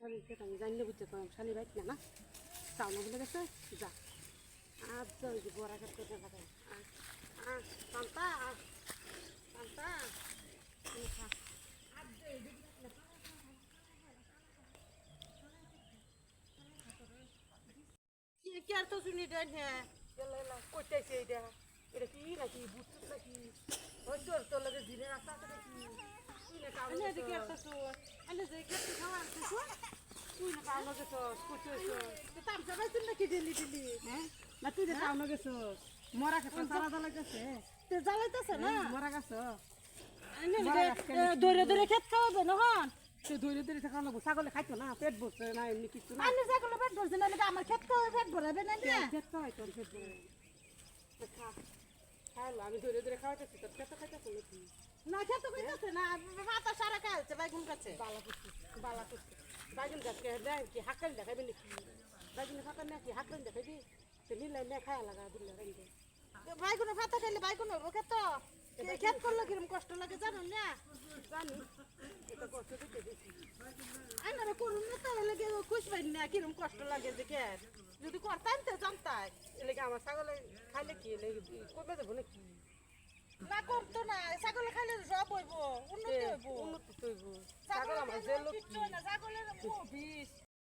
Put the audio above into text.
শালিকে আমি জানলে বুঝতে পারলাম শালি বাইক না চাও না বলে গেছে যা আর ওই যে বড়া কাটতে লাগাই শান্তা শান্তা কি আর তো শুনি দেন হ্যাঁ করতেছে এটা এটা কি নাকি বুঝতে নাকি ওই তোর তোর লাগে দিনে রাস্তা আছে নাকি তুই না কাম এদিকে একটা তোর আলে যে কেটে খাওয়া আছে তুই না কাম লাগে তো করতেছ তো তাম সবাই তুই নাকি দিলি দিলি হ্যাঁ না তুই যে কাম লাগে তো মরা খেতে সারা জ্বালাইতেছে তে জ্বালাইতেছে না মরা গাছ দৌড়ে দৌড়ে খেত খাওয়াবে না হন সে দৌড়ে দৌড়ে খাওয়া লাগবো ছাগলে খাইতো না পেট ভরছে না এমনি কিছু না আমি ছাগলে পেট ভরছে না আমার খেত খাওয়া পেট ভরাবে না খেত খাওয়াই তোর পেট ভরাবে খাওয়ালো আমি দৌড়ে দৌড়ে খাওয়াইতেছি তোর খেতে খাইতেছে নাকি না খেত খাইতেছে না মাথা সারা খাইছে বাইগুন গাছে বালা করছে বাইগুন গাছকে দেয় কি হাঁকান দেখাবে নাকি বাইগুনের ফাঁকা নাকি হাঁকান দেখাবি সে নিলে নে খায়া লাগা দিলে রাখবে বাইগুনের ফাতা খাইলে বাইগুন হবো খেত খেত করলে কিরম কষ্ট লাগে জানো না জানি এটা কষ্ট দিতে দেখি আইনারে করুন না তো লাগে খুশ পাই না কিরম কষ্ট লাগে যে খেত যদি করতাম তো জানতাই এলাকা আমার ছাগলে খাইলে কি করবে দেবো নাকি না করতো না ছাগলে খাইলে সব হইব উন্নতি হইব উন্নতি হইব ছাগল আমার যে লোক ছাগলের বিষ